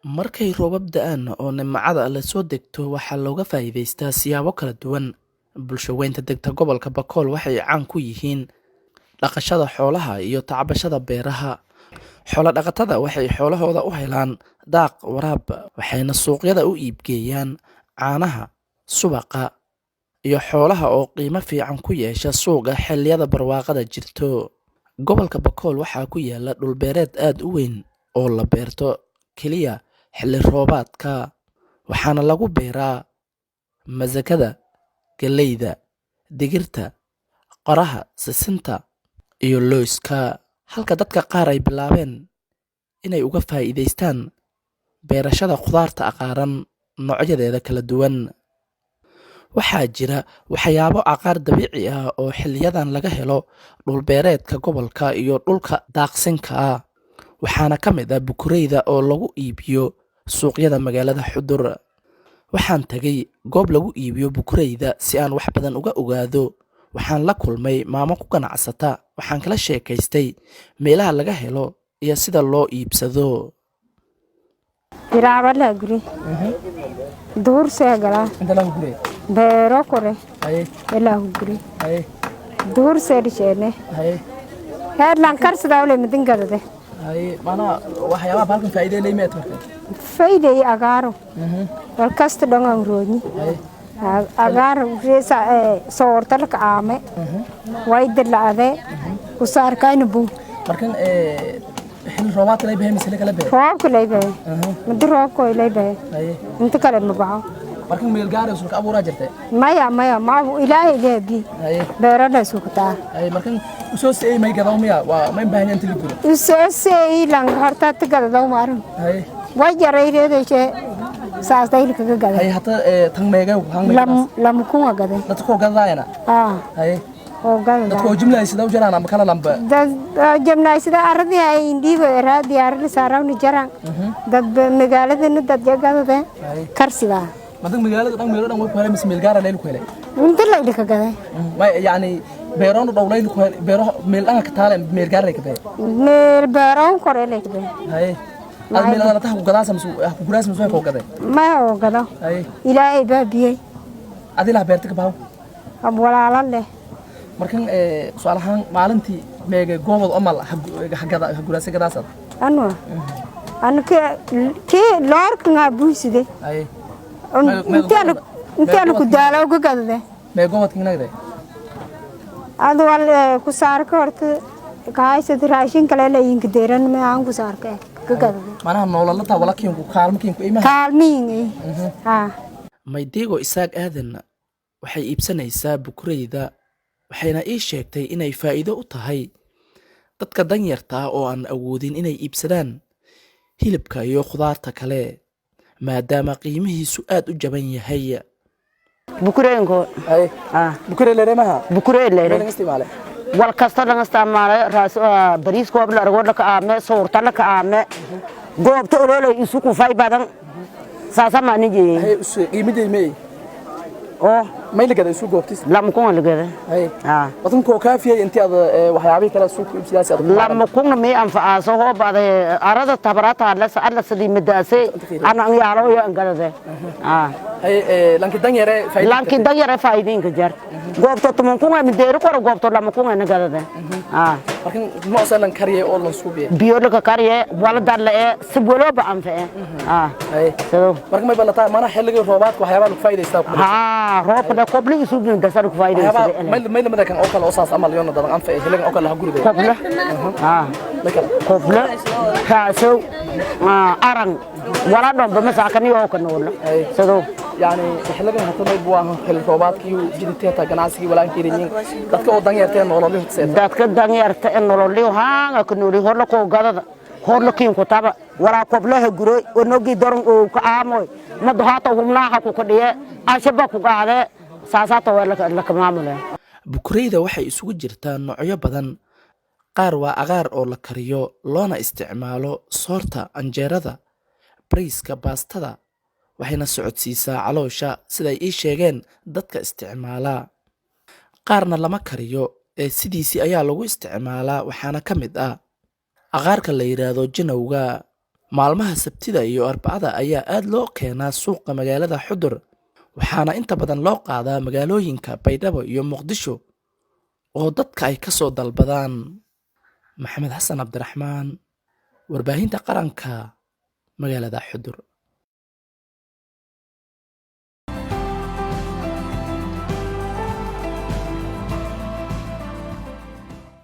Markay roobab da'aan oo nimcada la soo degto waxaa looga faa'iidaystaa siyaabo kala duwan. Bulshaweynta degta gobolka Bakool waxay caan ku yihiin dhaqashada xoolaha iyo tacbashada beeraha. Xoolo dhaqatada waxay xoolahooda u helaan daaq, waraab, waxayna suuqyada u iibgeeyaan caanaha, subaqa iyo xoolaha oo qiimo fiican ku yeesha suuqa xilliyada barwaaqada jirto. Gobolka Bakool waxaa ku yaala dhul beereed aad u weyn oo la beerto keliya xilli roobaadka, waxaana lagu beeraa masagada, galleyda, digirta, qaraha, sisinta iyo lawska. Halka dadka qaar ay bilaabeen inay uga faa'iidaystaan beerashada khudaarta cagaaran noocyadeeda kala duwan. Waxaa jira waxyaabo cagaar dabiici ah oo xilliyadan laga helo dhul beereedka gobolka iyo dhulka daaqsinka ah, waxaana ka mid ah bukureyda oo lagu iibiyo suuqyada magaalada Xudur. Waxaan tagay goob lagu iibiyo bukureyda si aan wax badan uga ogaado. Waxaan la kulmay maamo ku ganacsata, waxaan kala sheekaystay meelaha laga helo iyo sida loo iibsado. Biraabala guri duur seegala Inta lagu gurey. beero kore Haye, ilaa guri haye, duur seedishene haye, heerlan karsada wala midin gadade haye. Mana waxyaabaha halkan faa'iido leeyahay marka. fayday agaaro wal kasta dhangan rooni Haye, agaaro reesa soorta la kaame way dilaade ku saarkayna bu markan xilli roobaadka la bixin misle kala bixin. roobka leeyahay mid roobka leeyahay Haye. inta kale ma baxo Markan meel gaar ah sulka abuura jirtay. maya ma ilaahay leebi Haye, beero la isku taa haye. Markan usoo seey may gadaw miya waa may baahan inta la guro. isoo seey lang horta tagada daw maaran Haye, way jareereedeeshe saas dayl kaga gaday haye hata tan meega hang meega. lam ku gaday Dadku ko gadayna. Haye. oo gaday Dadku jumla sida u jaraan ama kala lamba. dad jamnaa sida aradi ay indiigo raadi aradi saarawn jaran dad magaaladana dad jagada karsida Madan magaalada dhan meelo dhan way ku helay meel gaar ah leeyl ku helay. inta la idinka gaday Ma yani beeroon dhow leeyl ku helay beero meel dhan ka taale meel gaar ah ka baa. meel beeroon kore leeyahay Haye. Ad meel la tax ku gadaas ama ku guraas ma soo ko gaday. ma oo gado Haye. ilaahay baabiyay Adila beerta ka baaw. ab walaalan leh Markan su'aalahan maalintii meega goobad amal hagada guraas gadaas. anke ke loorka buuside Haye. inta ku daalo ku gadade Meega goobad kinagday. adu wal ku saar ka horta kaaysa raashin kale la yinka deeran ma aan ku saar ka gadade Manaha nolol ta wala kiin ku kaalmakiin ku iimaha. kaalmiin ha Maydigo isaag aadan waxay iibsanaysaa bukureyda, waxayna ii sheegtay inay faa'iido u tahay dadka danyarta ah oo aan awoodin inay iibsadaan hilibka iyo khudaarta kale maadaama qiimihiisu aad u jaban yahay. bukureenko Haye. Bukurey leeremaha. bukureen Leerin leeyahay istimaale. wal kasta laga isticmaalo raas bariis koob la argo la kaame soorta la kaame goobta olole isu ku fay badan saasa maniji Haye qiimiday meey. oo May la gaday isu goobtis. lam ku lagada Haye. ah Wadan ko kaafiyay intii aad waxyaabaha kala suuq iibsidaas aad. lam ku me anfaaso ho baad arada tabarata la saala sidii midaase ana yaalo yo angalade ah Haye lanki danyare faa'iido. laakiin danyare faa'iidinka jar goobta tuman ku me deero ko goobta lam ku na galade ah Markan ma osalan kariyay oo la suubiye. biyo la kariye wala dal ee si wala ba anfaa ah Haye. so Markan may balata mana xilliga roobaadka waxyaabaha lagu faa'iideystaa ku. ها روب ده قبل يسوق من دسر كفاية waxyaabaha may lamada kan oo kale oo saas amal yoona dadan anfa xilligan oo kale ha guriga. قبل ها Lakal. قبل كاسو أرن ولا دم بمساكني أو كنولا سدو يعني xilligan hata may buuhan xilli roobaadkii jiditeeta ganacsiga walaankii dadka oo danyarteen nolol hutseed. دات كدن يرت إنه لولي ها كنولي هلا كو قدر هلا كين كتابة ولا قبله جروي ونوجي درن أو كعاموي مدهات وهم لا حكوا كديه أشبه كقاعدة ساسات ولا لك معاملة Bukureyda waxay isugu jirtaa noocyo badan. Qaar waa cagaar oo la kariyo loona isticmaalo soorta, anjeerada, bariiska, baastada, waxayna socodsiisaa caloosha siday ii sheegeen dadka isticmaala. Qaarna lama kariyo ee sidiisii ayaa lagu isticmaalaa waxaana ka mid ah cagaarka la yiraahdo jinowga, Maalmaha Sabtida iyo Arbacada ayaa aad loo keenaa suuqa magaalada Xudur, waxaana inta badan loo qaadaa magaalooyinka Baydhabo iyo Muqdisho oo dadka ay ka soo dalbadaan. Maxamed Xasan Cabdiraxmaan, Warbaahinta Qaranka, magaalada Xudur.